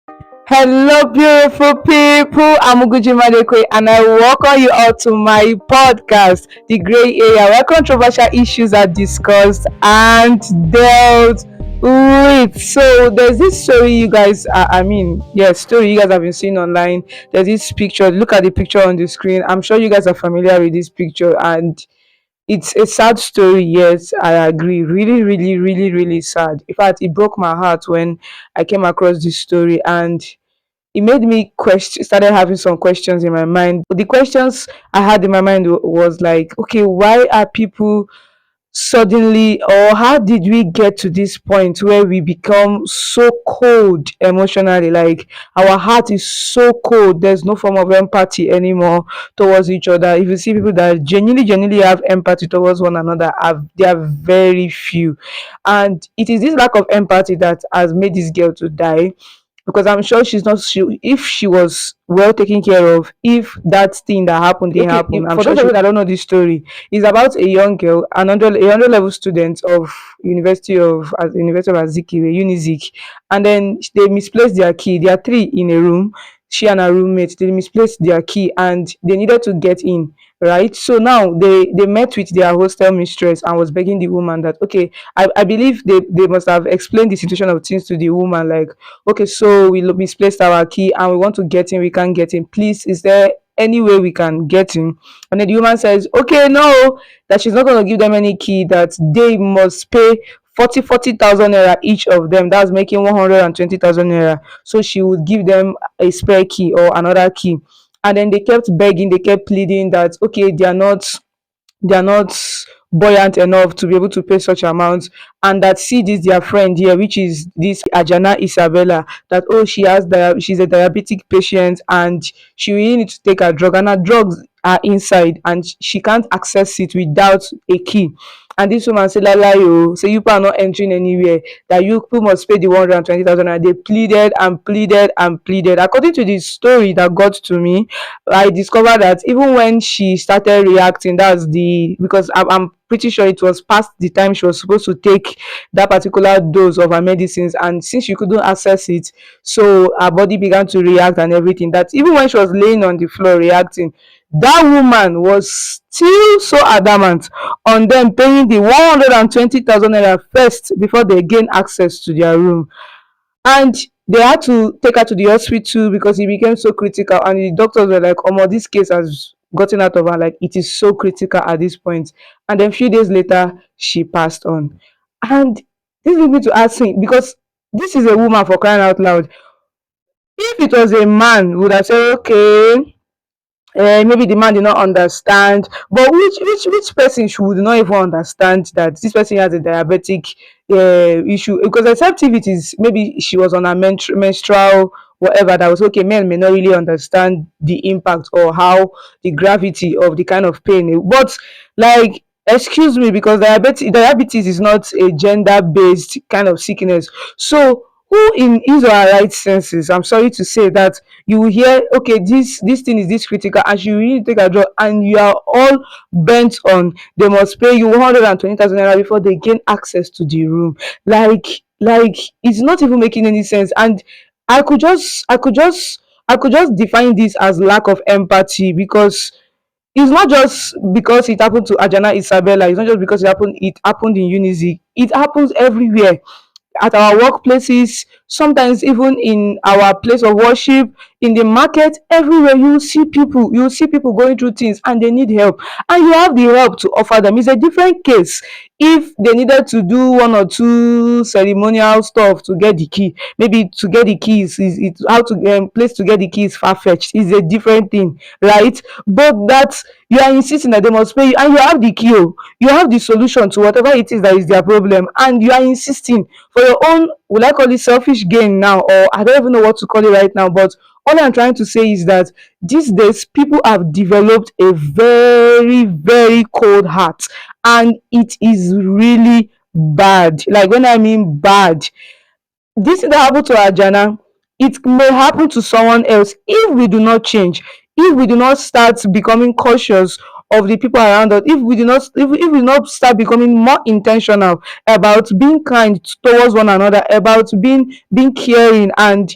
Hello, beautiful people. I'm Uguji Madekwe, and I welcome you all to my podcast, The Gray Area, where controversial issues are discussed and dealt with. So, there's this story you guys, story you guys have been seeing online. There's this picture. Look at the picture on the screen. I'm sure you guys are familiar with this picture, and it's a sad story. Yes, I agree. Really, really, really, really sad. In fact, it broke my heart when I came across this story, and it made me question started having some questions in my mind. But the questions I had in my mind was like, okay, why are people suddenly, or how did we get to this point where we become so cold emotionally? Like, our heart is so cold, there's no form of empathy anymore towards each other. If you see people that genuinely have empathy towards one another, they are very few. And it is this lack of empathy that has made this girl to die, because I'm sure she's not if she was well taken care of, if that thing that happened didn't happen. I'm for sure those of you that don't know this story, it's about a young girl, a hundred level student of University of Azikiwe, Unizik, and then they misplaced their key. There are three in a room. She and her roommate, they misplaced their key and they needed to get in. Right, so now they met with their hostel mistress and was begging the woman that, okay, I believe they must have explained the situation of things to the woman, like, okay, so we misplaced our key and we want to get in, we can't get in, please, is there any way we can get in? And then the woman says, okay, no, that she's not going to give them any key, that they must pay 40,000 naira each of them. That's making 120,000 naira. So she would give them a spare key or another key. And then they kept begging, they kept pleading that, okay, they are not buoyant enough to be able to pay such amounts, and that, see, this their friend here, which is this Ajana Isabella, that, oh, she's a diabetic patient and she really needs to take her drug, and her drugs are inside and she can't access it without a key. And this woman said, "Lala, you say you people are not entering anywhere, that you people must pay the 120,000." And they pleaded and pleaded and pleaded. According to the story that got to me, I discovered that even when she started reacting, that's the because I'm pretty sure it was past the time she was supposed to take that particular dose of her medicines, and since she couldn't access it, so her body began to react and everything. That even when she was laying on the floor reacting, that woman was still so adamant on them paying the 120,000 naira first before they gain access to their room. And they had to take her to the hospital because it became so critical, and the doctors were like, "Omo, this case has gotten out of her, like, it is so critical at this point." And then a few days later she passed on. And this leads me to asking, because this is a woman, for crying out loud. If it was a man, we would have said, okay, maybe the man did not understand, but which person should not even understand that this person has a diabetic issue? Because except if it is maybe she was on a menstrual whatever, that was okay. Men may not really understand the impact or how the gravity of the kind of pain, but, like, excuse me, because diabetes is not a gender based kind of sickness. So who in his or her right senses, I'm sorry to say, that you will hear, okay, this thing is this critical and she will really take a drug, and you are all bent on they must pay you 120,000 naira before they gain access to the room. Like it's not even making any sense. And I could just define this as lack of empathy, because it's not just because it happened to Ajana Isabella. It's not just because it happened in Unizik. It happens everywhere, at our workplaces, sometimes even in our place of worship, in the market, everywhere. You see people going through things and they need help, and you have the help to offer them. It's a different case if they needed to do one or two ceremonial stuff to get the key. Maybe to get the keys is it how to place to get the keys far-fetched, is a different thing, right? But that you are insisting that they must pay you, and you have the key, oh, you have the solution to whatever it is that is their problem, and you are insisting for your own, will I call it selfish gain now, or I don't even know what to call it right now. But all I'm trying to say is that these days people have developed a very, very cold heart, and it is really bad. Like, when I mean bad, this that happened to Ajana, it may happen to someone else if we do not change, if we do not start becoming cautious of the people around us, if we do not start becoming more intentional about being kind towards one another, about being caring, and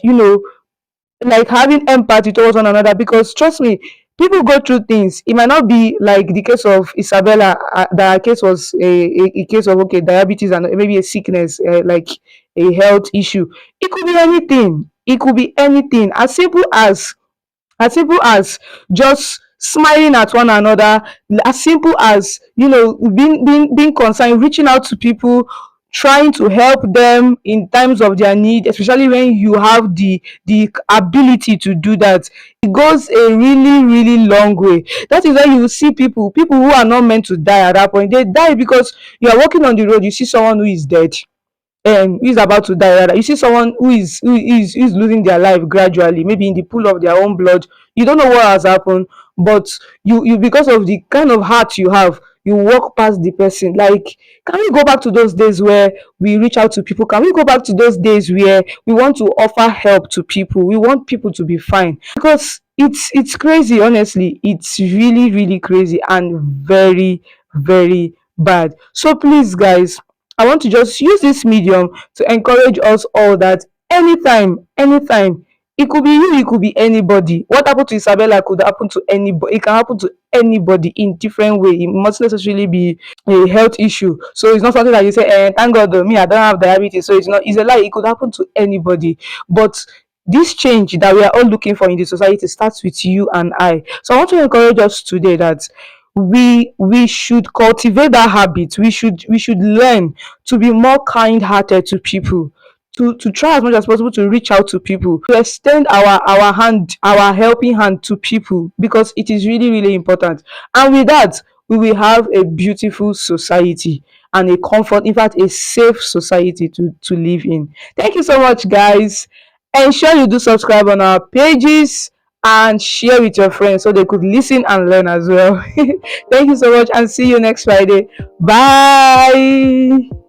like having empathy towards one another, because trust me, people go through things. It might not be like the case of Isabella, that her case was a case of, okay, diabetes and maybe a sickness, like a health issue. It could be anything. It could be anything as simple as just smiling at one another, as simple as, being concerned, reaching out to people, trying to help them in times of their need, especially when you have the ability to do that. It goes a really really long way. That is why you will see people who are not meant to die at that point, they die because you are walking on the road, you see someone who is dead, who is about to die rather. You see someone who is losing their life gradually, maybe in the pool of their own blood. You don't know what has happened, but you because of the kind of heart you have, you walk past the person. Like, can we go back to those days where we reach out to people? Can we go back to those days where we want to offer help to people? We want people to be fine, because it's crazy. Honestly, it's really really crazy and very very bad. So please, guys, I want to just use this medium to encourage us all that anytime, it could be you, it could be anybody. What happened to Isabella could happen to anybody. It can happen to anybody in different way. It must necessarily be a health issue. So it's not something that you say, thank God, me, I don't have diabetes. So it's not, it's a lie. It could happen to anybody. But this change that we are all looking for in the society starts with you and I. So I want to encourage us today that we should cultivate that habit. We should learn to be more kind-hearted to people, to try as much as possible to reach out to people, to extend our hand, our helping hand to people, because it is really really important. And with that, we will have a beautiful society and a comfort, in fact a safe society to live in. Thank you so much, guys. Ensure you do subscribe on our pages and share with your friends so they could listen and learn as well. Thank you so much, and see you next Friday. Bye.